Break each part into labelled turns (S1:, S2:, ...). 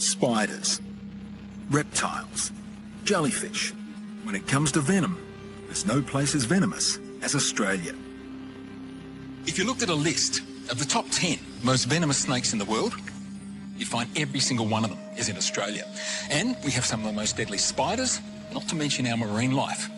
S1: spiders, reptiles, jellyfish. When it comes to venom, there's no place as venomous as Australia. If you looked at a list of the top 10 most venomous snakes in the world, you'd find every single one of them is in Australia. And we have some of the most deadly spiders, not to mention our marine life.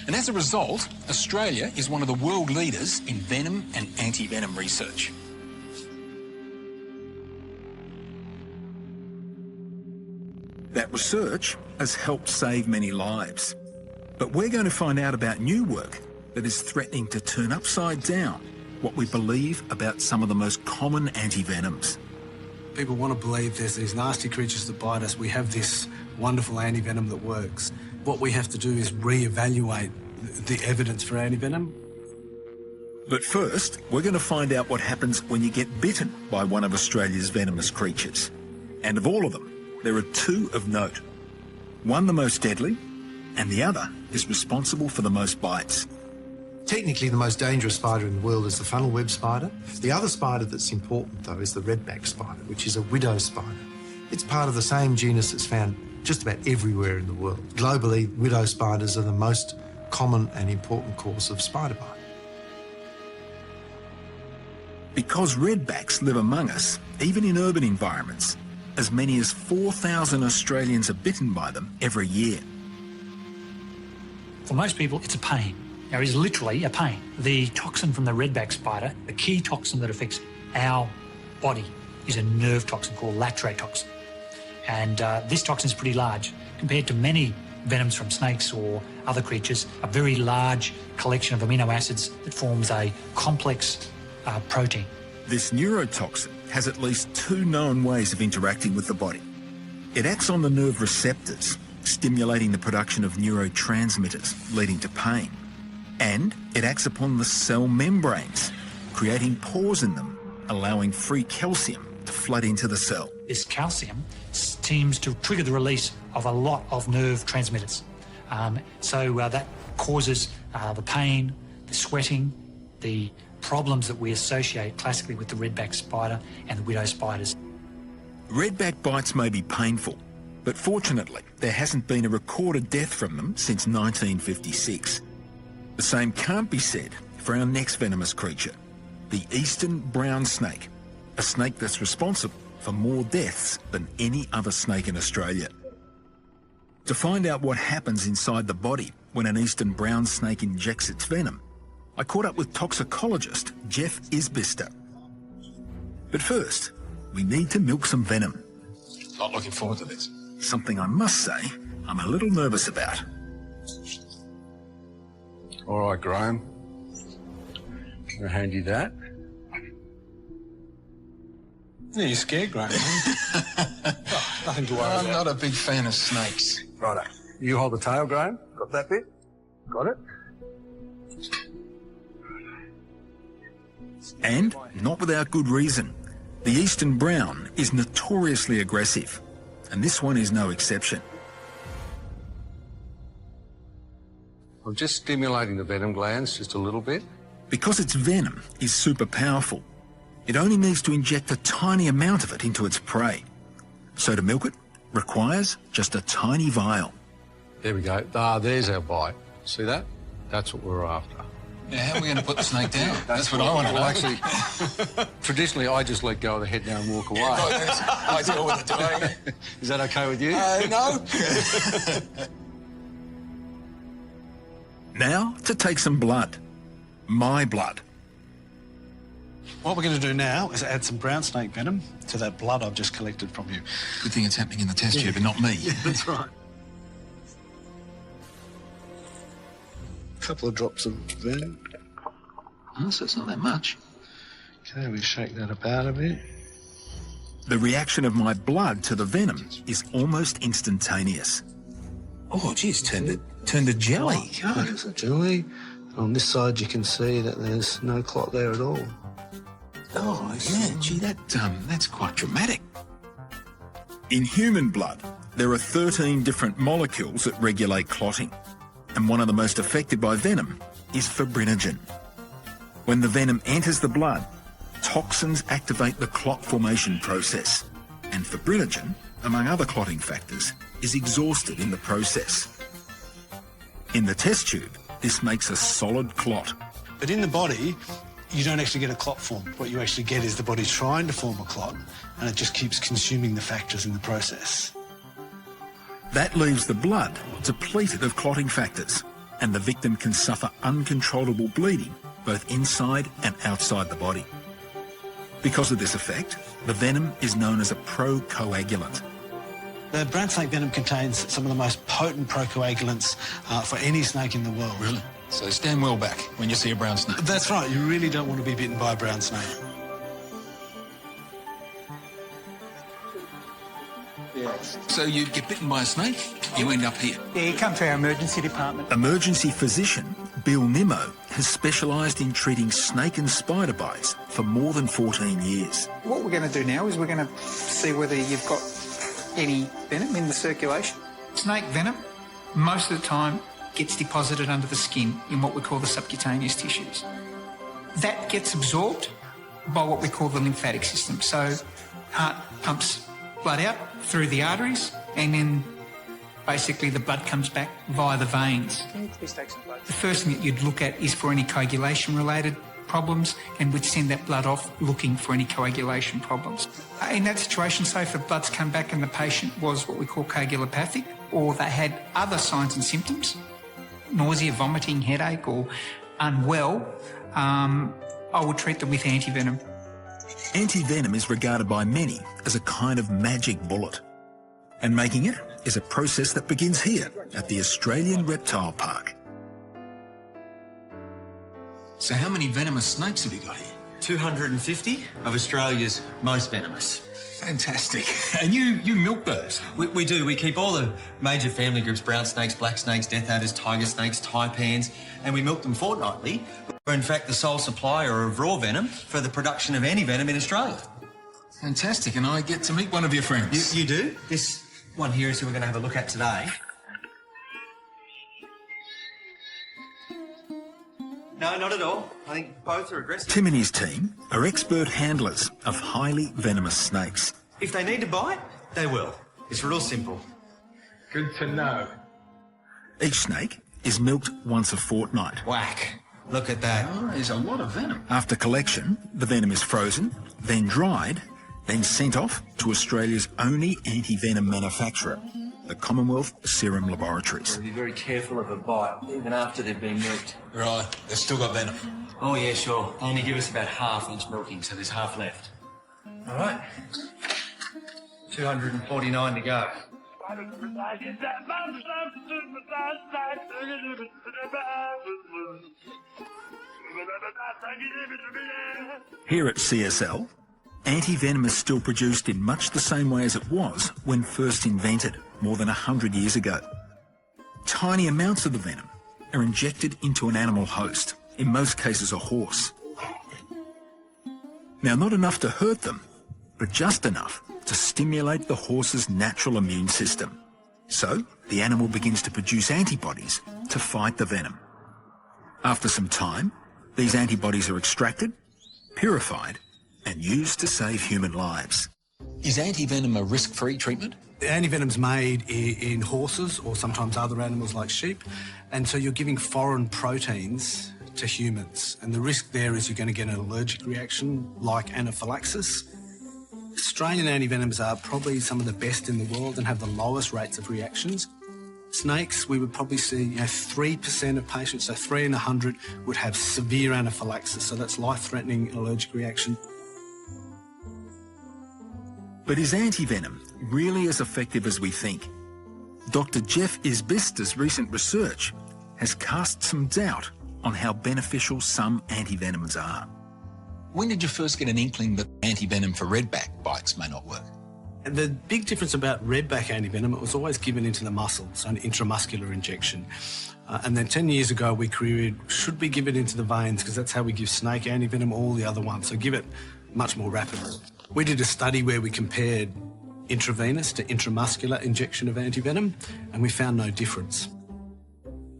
S1: And as a result, Australia is one of the world leaders in venom and anti-venom research. That research has helped save many lives. But we're going to find out about new work that is threatening to turn upside down what we believe about some of the most common anti-venoms.
S2: People want to believe there's these nasty creatures that bite us. We have this wonderful anti-venom that works. What we have to do is re-evaluate the evidence for anti-venom.
S1: But first, we're going to find out what happens when you get bitten by one of Australia's venomous creatures. And of all of them, there are two of note. One the most deadly, and the other is responsible for the most bites.
S3: Technically, the most dangerous spider in the world is the funnel web spider. The other spider that's important, though, is the redback spider, which is a widow spider. It's part of the same genus that's found just about everywhere in the world. Globally, widow spiders are the most common and important cause of spider bite.
S1: Because redbacks live among us, even in urban environments, as many as 4,000 Australians are bitten by them every year.
S4: For most people, it's a pain. Now, it is literally a pain. The toxin from the redback spider, the key toxin that affects our body, is a nerve toxin called latrate toxin. And this toxin is pretty large. Compared to many venoms from snakes or other creatures, a very large collection of amino acids that forms a complex protein.
S1: This neurotoxin has at least two known ways of interacting with the body. It acts on the nerve receptors, stimulating the production of neurotransmitters, leading to pain. And it acts upon the cell membranes, creating pores in them, allowing free calcium to flood into the cell.
S4: This calcium seems to trigger the release of a lot of nerve transmitters. So that causes the pain, the sweating, the problems that we associate classically with the redback spider and the widow spiders.
S1: Redback bites may be painful, but fortunately there hasn't been a recorded death from them since 1956. The same can't be said for our next venomous creature, the eastern brown snake, a snake that's responsible for more deaths than any other snake in Australia. To find out what happens inside the body when an eastern brown snake injects its venom, I caught up with toxicologist Jeff Isbister. But first, we need to milk some venom.
S5: Not looking forward to this.
S1: Something I must say I'm a little nervous about.
S6: All right, Graham. I'll hand you that.
S2: Yeah, you're scared, Graham. Oh, nothing to worry about.
S5: I'm not a big fan of snakes.
S6: Righto. You hold the tail, Graham. Got that bit? Got it?
S1: And not without good reason. The eastern brown is notoriously aggressive, and this one is no exception.
S6: I'm just stimulating the venom glands just a little bit.
S1: Because its venom is super powerful, it only needs to inject a tiny amount of it into its prey. So to milk it requires just a tiny vial.
S6: There we go. Ah, there's our bite. See that? That's what we're after.
S5: Now, how are we going to put the snake down? That's what I want to know.
S6: Well, actually, traditionally, I just let go of the head now and walk away.
S5: I deal with it today.
S6: Is that okay with you?
S5: No.
S1: Now to take some blood. My blood.
S2: What we're going to do now is add some brown snake venom to that blood I've just collected from you.
S5: Good thing it's happening in the test tube and not me.
S2: Yeah, that's right. A couple of drops of venom.
S5: Oh, so it's not that much.
S2: Okay, we shake that about a bit.
S1: The reaction of my blood to the venom is almost instantaneous.
S5: Oh, geez, turned to jelly.
S2: Oh, it's a jelly. On this side, you can see that there's no clot there at all.
S5: Oh, yeah, gee, that's quite dramatic.
S1: In human blood, there are 13 different molecules that regulate clotting, and one of the most affected by venom is fibrinogen. When the venom enters the blood, toxins activate the clot formation process, and fibrinogen among other clotting factors, is exhausted in the process. In the test tube, this makes a solid clot.
S2: But in the body, you don't actually get a clot formed. What you actually get is the body trying to form a clot, and it just keeps consuming the factors in the process.
S1: That leaves the blood depleted of clotting factors, and the victim can suffer uncontrollable bleeding both inside and outside the body. Because of this effect, the venom is known as a procoagulant.
S2: The brown snake venom contains some of the most potent procoagulants for any snake in the world.
S5: Really? So stand well back when you see a brown snake.
S2: That's right, you really don't want to be bitten by a brown snake.
S5: So you get bitten by a snake, you end up here.
S7: Yeah, you come to our emergency department.
S1: Emergency physician Bill Nimmo has specialised in treating snake and spider bites for more than 14 years.
S7: What we're going to do now is we're going to see whether you've got any venom in the circulation. Snake venom, most of the time, gets deposited under the skin in what we call the subcutaneous tissues. That gets absorbed by what we call the lymphatic system. So heart pumps blood out through the arteries, and then basically the blood comes back via the veins. Can you please take some blood? The first thing that you'd look at is for any coagulation-related problems, and we'd send that blood off looking for any coagulation problems. In that situation, say if the blood's come back and the patient was what we call coagulopathic, or they had other signs and symptoms, nausea, vomiting, headache, or unwell, I would treat them with antivenom.
S1: Antivenom is regarded by many as a kind of magic bullet, and making it is a process that begins here at the Australian Reptile Park.
S5: So how many venomous snakes have you got here?
S8: 250 of Australia's most venomous.
S5: Fantastic. And you milk those?
S8: We do. We keep all the major family groups, brown snakes, black snakes, death adders, tiger snakes, taipans, and we milk them fortnightly. We're in fact the sole supplier of raw venom for the production of antivenom in Australia.
S5: Fantastic. And I get to meet one of your friends?
S8: You do. This one here is who we're going to have a look at today. No, not at all. I think both are aggressive.
S1: Tim and his team are expert handlers of highly venomous snakes.
S8: If they need to bite, they will. It's real simple.
S6: Good to know.
S1: Each snake is milked once a fortnight.
S8: Whack. Look at that.
S5: Oh, there's a lot of venom.
S1: After collection, the venom is frozen, then dried, then sent off to Australia's only anti-venom manufacturer, the Commonwealth Serum Laboratories.
S8: Be very careful of a bite, even after they've been milked.
S5: Right, they've still got venom.
S8: Oh, yeah, sure. They only give us about half each milking, so there's half left. All right. 249 to go.
S1: Here at CSL, antivenom is still produced in much the same way as it was when first invented more than 100 years ago. Tiny amounts of the venom are injected into an animal host, in most cases a horse. Now, not enough to hurt them, but just enough to stimulate the horse's natural immune system. So, the animal begins to produce antibodies to fight the venom. After some time, these antibodies are extracted, purified, and used to save human lives.
S5: Is antivenom a risk-free treatment?
S2: The antivenom's made in horses or sometimes other animals like sheep, and so you're giving foreign proteins to humans, and the risk there is you're going to get an allergic reaction like anaphylaxis. Australian antivenoms are probably some of the best in the world and have the lowest rates of reactions. Snakes, we would probably see 3% of patients, so 3 in 100, would have severe anaphylaxis, so that's life-threatening allergic reaction.
S1: But is antivenom really as effective as we think? Dr. Jeff Isbister's recent research has cast some doubt on how beneficial some antivenoms are.
S5: When did you first get an inkling that antivenom for redback bites may not work?
S2: The big difference about redback antivenom, it was always given into the muscle, so an intramuscular injection. And then 10 years ago, we queried, should we give it into the veins? Because that's how we give snake antivenom, all the other ones. So give it much more rapidly. We did a study where we compared intravenous to intramuscular injection of antivenom, and we found no difference.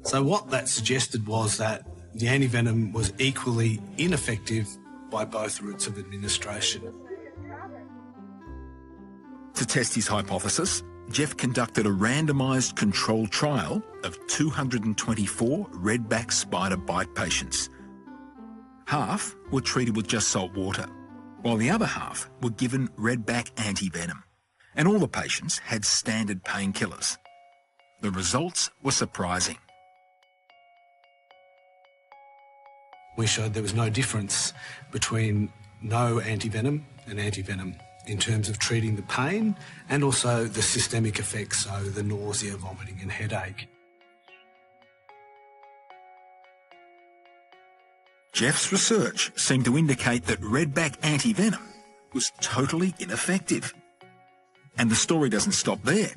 S2: So what that suggested was that the antivenom was equally ineffective by both routes of administration.
S1: To test his hypothesis, Jeff conducted a randomised controlled trial of 224 redback spider bite patients. Half were treated with just salt water, while the other half were given redback anti-venom, and all the patients had standard painkillers. The results were surprising.
S2: We showed there was no difference between no anti-venom and anti-venom in terms of treating the pain and also the systemic effects, so the nausea, vomiting and headache.
S1: Jeff's research seemed to indicate that redback anti-venom was totally ineffective. And the story doesn't stop there.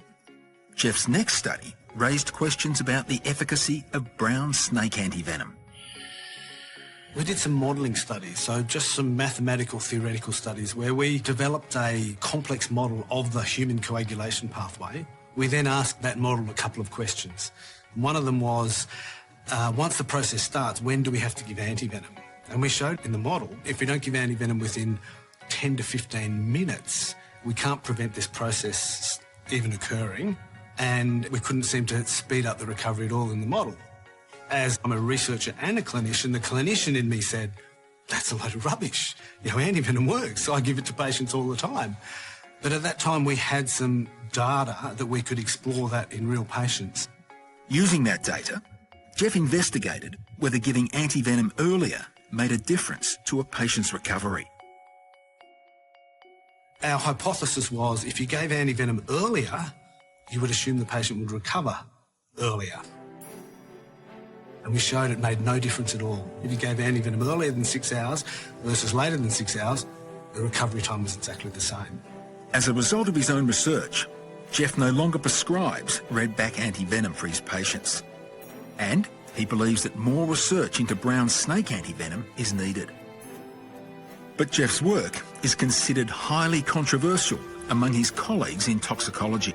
S1: Jeff's next study raised questions about the efficacy of brown snake anti-venom.
S2: We did some modelling studies, so just some mathematical theoretical studies where we developed a complex model of the human coagulation pathway. We then asked that model a couple of questions. One of them was, once the process starts, when do we have to give anti-venom? And we showed in the model, if we don't give anti-venom within 10 to 15 minutes, we can't prevent this process even occurring, and we couldn't seem to speed up the recovery at all in the model. As I'm a researcher and a clinician, the clinician in me said, that's a load of rubbish. You know, anti-venom works, so I give it to patients all the time. But at that time, we had some data that we could explore that in real patients.
S1: Using that data, Jeff investigated whether giving anti-venom earlier made a difference to a patient's recovery.
S2: Our hypothesis was if you gave anti-venom earlier, you would assume the patient would recover earlier. And we showed it made no difference at all. If you gave anti-venom earlier than 6 hours versus later than 6 hours, the recovery time was exactly the same.
S1: As a result of his own research, Jeff no longer prescribes redback anti-venom for his patients. And he believes that more research into brown snake anti-venom is needed. But Jeff's work is considered highly controversial among his colleagues in toxicology.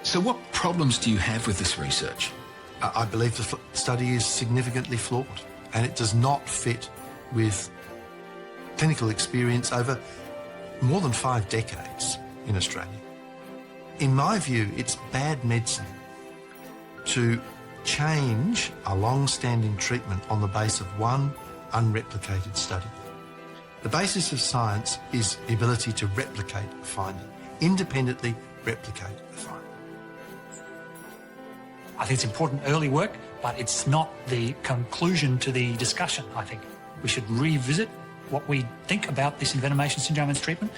S5: So what problems do you have with this research?
S3: I believe the study is significantly flawed, and it does not fit with clinical experience over more than 5 decades in Australia. In my view, it's bad medicine to change a long-standing treatment on the basis of one unreplicated study. The basis of science is the ability to replicate a finding, independently replicate a finding.
S4: I think it's important early work, but it's not the conclusion to the discussion, I think. We should revisit what we think about this envenomation syndrome and its treatment,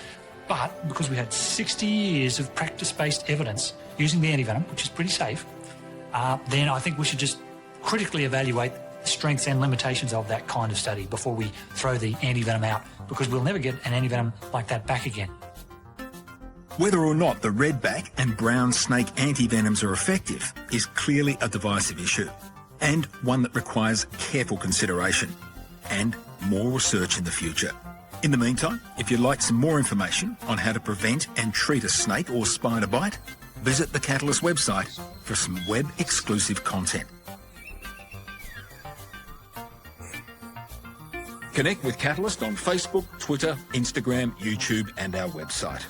S4: but because we had 60 years of practice-based evidence using the antivenom, which is pretty safe, then I think we should just critically evaluate the strengths and limitations of that kind of study before we throw the antivenom out, because we'll never get an antivenom like that back again.
S1: Whether or not the redback and brown snake antivenoms are effective is clearly a divisive issue, and one that requires careful consideration and more research in the future. In the meantime, if you'd like some more information on how to prevent and treat a snake or spider bite, visit the Catalyst website for some web-exclusive content. Connect with Catalyst on Facebook, Twitter, Instagram, YouTube and our website.